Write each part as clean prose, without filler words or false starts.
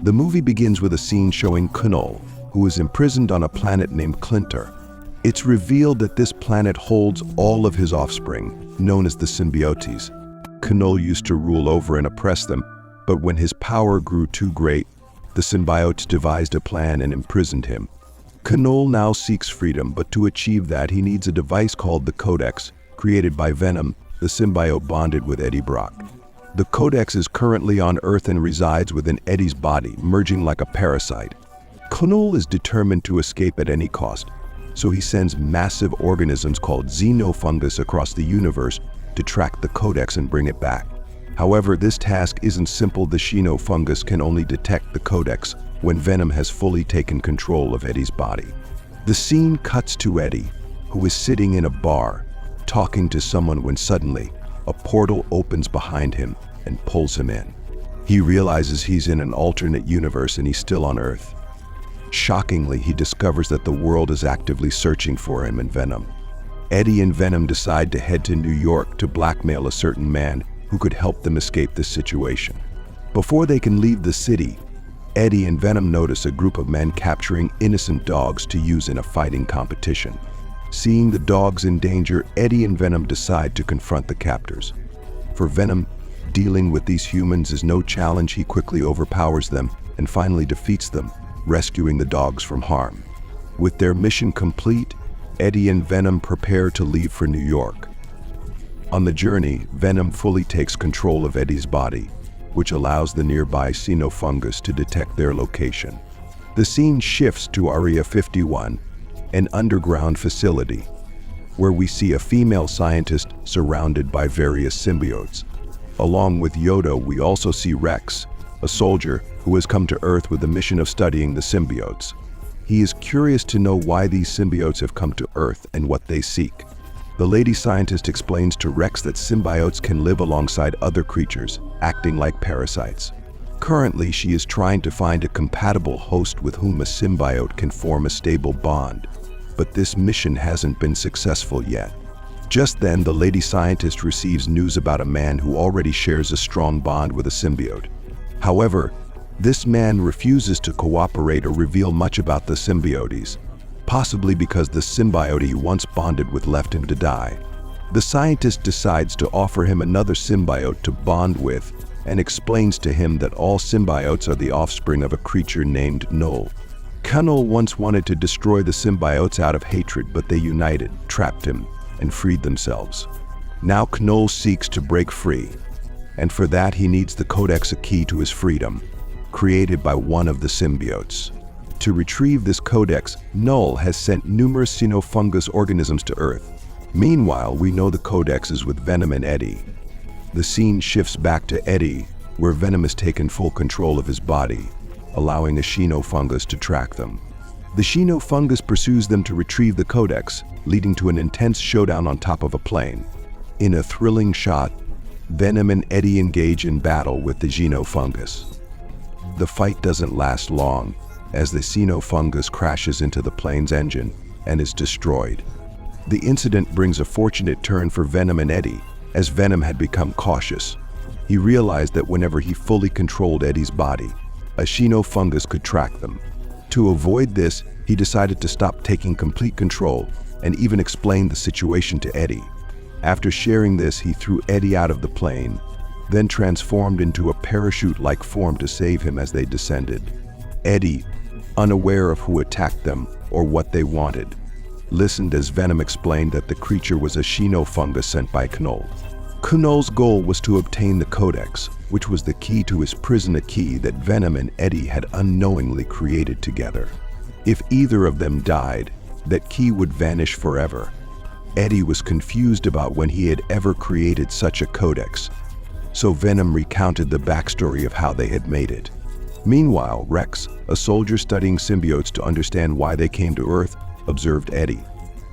The movie begins with a scene showing Knoll, who is imprisoned on a planet named Clintor. It's revealed that this planet holds all of his offspring, known as the symbiotes. Knoll used to rule over and oppress them, but when his power grew too great, the symbiotes devised a plan and imprisoned him. Knoll now seeks freedom, but to achieve that he needs a device called the Codex, created by Venom, the symbiote bonded with Eddie Brock. The Codex is currently on Earth and resides within Eddie's body, merging like a parasite. Knoll is determined to escape at any cost, so he sends massive organisms called xenofungus across the universe to track the Codex and bring it back. However, this task isn't simple. The xenofungus can only detect the Codex when Venom has fully taken control of Eddie's body. The scene cuts to Eddie, who is sitting in a bar, talking to someone when suddenly a portal opens behind him and pulls him in. He realizes he's in an alternate universe and he's still on Earth. Shockingly, he discovers that the world is actively searching for him and Venom. Eddie and Venom decide to head to New York to blackmail a certain man who could help them escape this situation. Before they can leave the city, Eddie and Venom notice a group of men capturing innocent dogs to use in a fighting competition. Seeing the dogs in danger, Eddie and Venom decide to confront the captors. For Venom, dealing with these humans is no challenge. He quickly overpowers them and finally defeats them, rescuing the dogs from harm. With their mission complete, Eddie and Venom prepare to leave for New York. On the journey, Venom fully takes control of Eddie's body, which allows the nearby xenofungus to detect their location. The scene shifts to Area 51, an underground facility, where we see a female scientist surrounded by various symbiotes. Along with Yoda, we also see Rex, a soldier who has come to Earth with the mission of studying the symbiotes. He is curious to know why these symbiotes have come to Earth and what they seek. The lady scientist explains to Rex that symbiotes can live alongside other creatures, acting like parasites. Currently, she is trying to find a compatible host with whom a symbiote can form a stable bond, but this mission hasn't been successful yet. Just then, the lady scientist receives news about a man who already shares a strong bond with a symbiote. However, this man refuses to cooperate or reveal much about the symbiotes, possibly because the symbiote he once bonded with left him to die. The scientist decides to offer him another symbiote to bond with and explains to him that all symbiotes are the offspring of a creature named Knoll. Knoll once wanted to destroy the symbiotes out of hatred, but they united, trapped him, and freed themselves. Now Knoll seeks to break free, and for that he needs the Codex, a key to his freedom, created by one of the symbiotes. To retrieve this Codex, Knoll has sent numerous xenofungus organisms to Earth. Meanwhile, we know the Codex is with Venom and Eddie. The scene shifts back to Eddie, where Venom has taken full control of his body, allowing a xenofungus to track them. The xenofungus pursues them to retrieve the Codex, leading to an intense showdown on top of a plane. In a thrilling shot, Venom and Eddie engage in battle with the xenofungus. The fight doesn't last long, as the xenofungus crashes into the plane's engine and is destroyed. The incident brings a fortunate turn for Venom and Eddie, as Venom had become cautious. He realized that whenever he fully controlled Eddie's body, a xenofungus could track them. To avoid this, he decided to stop taking complete control and even explained the situation to Eddie. After sharing this, he threw Eddie out of the plane, then transformed into a parachute-like form to save him as they descended. Eddie, unaware of who attacked them or what they wanted, listened as Venom explained that the creature was a xenofungus sent by Knoll. Knoll's goal was to obtain the Codex, which was the key to his prison, a key that Venom and Eddie had unknowingly created together. If either of them died, that key would vanish forever. Eddie was confused about when he had ever created such a Codex, so Venom recounted the backstory of how they had made it. Meanwhile, Rex, a soldier studying symbiotes to understand why they came to Earth, observed Eddie.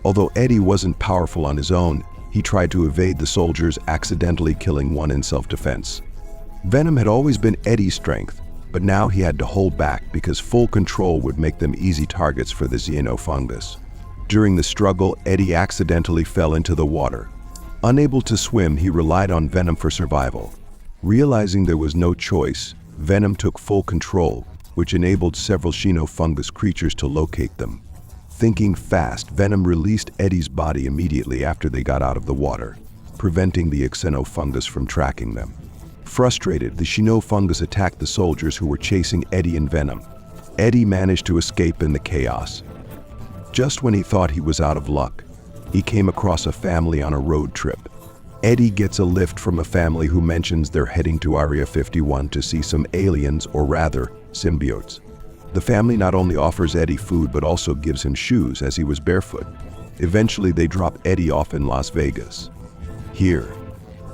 Although Eddie wasn't powerful on his own, he tried to evade the soldiers, accidentally killing one in self-defense. Venom had always been Eddie's strength, but now he had to hold back because full control would make them easy targets for the xenofungus. During the struggle, Eddie accidentally fell into the water. Unable to swim, he relied on Venom for survival. Realizing there was no choice, Venom took full control which enabled several xenofungus creatures to locate them. Thinking fast, Venom released Eddie's body immediately after they got out of the water, preventing the xenofungus from tracking them. Frustrated, the xenofungus attacked the soldiers who were chasing Eddie and Venom. Eddie managed to escape in the chaos. Just when he thought he was out of luck, he came across a family on a road trip. Eddie gets a lift from a family who mentions they're heading to Area 51 to see some aliens, or rather, symbiotes. The family not only offers Eddie food but also gives him shoes as he was barefoot. Eventually, they drop Eddie off in Las Vegas. Here,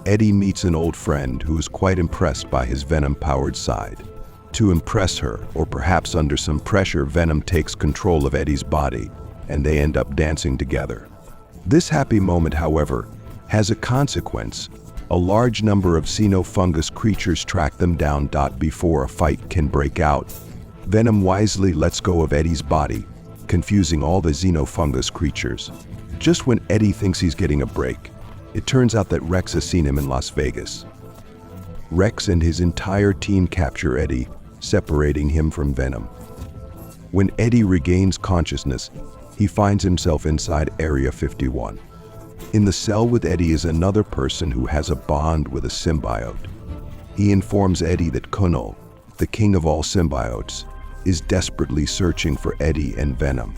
Eddie meets an old friend who is quite impressed by his Venom-powered side. To impress her, or perhaps under some pressure, Venom takes control of Eddie's body, and they end up dancing together. This happy moment, however, has a consequence. A large number of xenofungus creatures track them down. Before a fight can break out, Venom wisely lets go of Eddie's body, confusing all the xenofungus creatures. Just when Eddie thinks he's getting a break, it turns out that Rex has seen him in Las Vegas. Rex and his entire team capture Eddie, separating him from Venom. When Eddie regains consciousness, he finds himself inside Area 51. In the cell with Eddie is another person who has a bond with a symbiote. He informs Eddie that Kunal, the king of all symbiotes, is desperately searching for Eddie and Venom.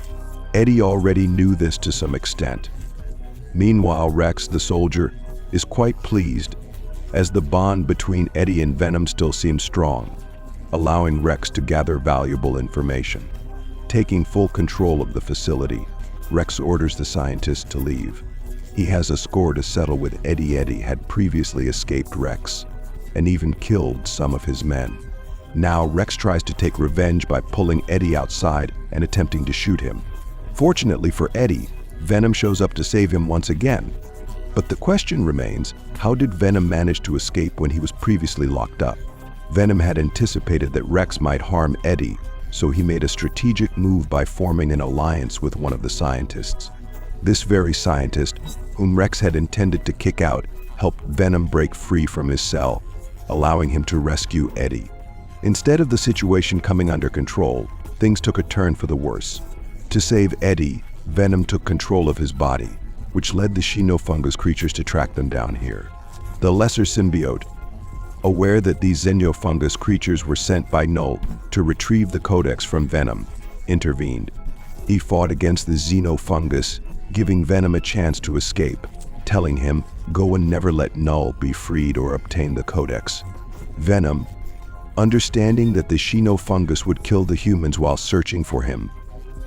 Eddie already knew this to some extent. Meanwhile, Rex, the soldier, is quite pleased, as the bond between Eddie and Venom still seems strong, allowing Rex to gather valuable information. Taking full control of the facility, Rex orders the scientists to leave. He has a score to settle with Eddie. Eddie had previously escaped Rex, and even killed some of his men. Now Rex tries to take revenge by pulling Eddie outside and attempting to shoot him. Fortunately for Eddie, Venom shows up to save him once again. But the question remains, how did Venom manage to escape when he was previously locked up? Venom had anticipated that Rex might harm Eddie, so he made a strategic move by forming an alliance with one of the scientists. This very scientist, whom Rex had intended to kick out, helped Venom break free from his cell, allowing him to rescue Eddie. Instead of the situation coming under control, things took a turn for the worse. To save Eddie, Venom took control of his body, which led the xenofungus creatures to track them down here. The lesser symbiote, aware that these xenofungus creatures were sent by Null to retrieve the codex from Venom, intervened. He fought against the xenofungus, giving Venom a chance to escape, telling him, "Go and never let Null be freed or obtain the codex." Venom, understanding that the xenofungus would kill the humans while searching for him,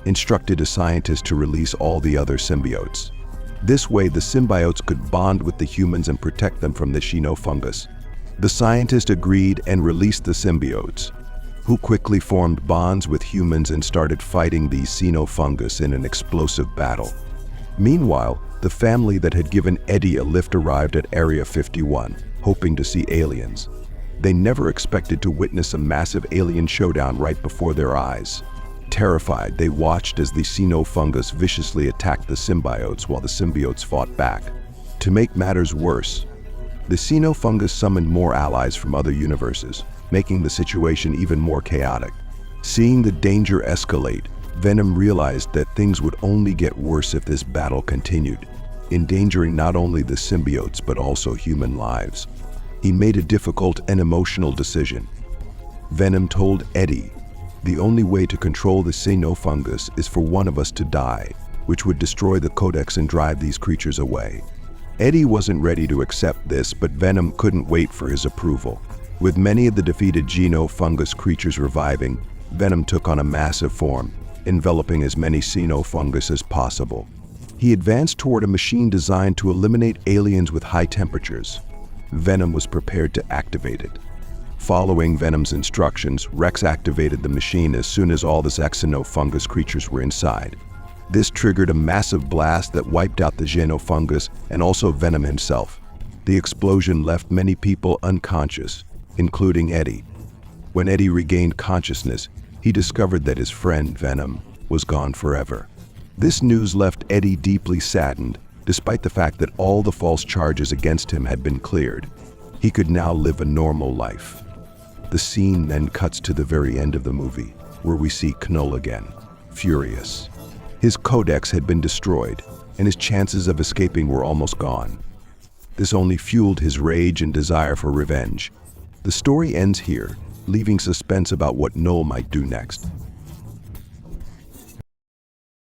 instructed a scientist to release all the other symbiotes. This way, the symbiotes could bond with the humans and protect them from the xenofungus. The scientist agreed and released the symbiotes, who quickly formed bonds with humans and started fighting the xenofungus in an explosive battle. Meanwhile, the family that had given Eddie a lift arrived at Area 51, hoping to see aliens. They never expected to witness a massive alien showdown right before their eyes. Terrified, they watched as the xenofungus viciously attacked the symbiotes while the symbiotes fought back. To make matters worse, the xenofungus summoned more allies from other universes, making the situation even more chaotic. Seeing the danger escalate, Venom realized that things would only get worse if this battle continued, endangering not only the symbiotes but also human lives. He made a difficult and emotional decision. Venom told Eddie, "The only way to control the xenofungus is for one of us to die, which would destroy the codex and drive these creatures away." Eddie wasn't ready to accept this, but Venom couldn't wait for his approval. With many of the defeated xenofungus creatures reviving, Venom took on a massive form, enveloping as many xenofungus as possible. He advanced toward a machine designed to eliminate aliens with high temperatures. Venom was prepared to activate it. Following Venom's instructions, Rex activated the machine as soon as all the xenofungus creatures were inside. This triggered a massive blast that wiped out the xenofungus and also Venom himself. The explosion left many people unconscious, including Eddie. When Eddie regained consciousness, he discovered that his friend, Venom, was gone forever. This news left Eddie deeply saddened, despite the fact that all the false charges against him had been cleared. He could now live a normal life. The scene then cuts to the very end of the movie, where we see Knoll again, furious. His codex had been destroyed, and his chances of escaping were almost gone. This only fueled his rage and desire for revenge. The story ends here, leaving suspense about what Knoll might do next.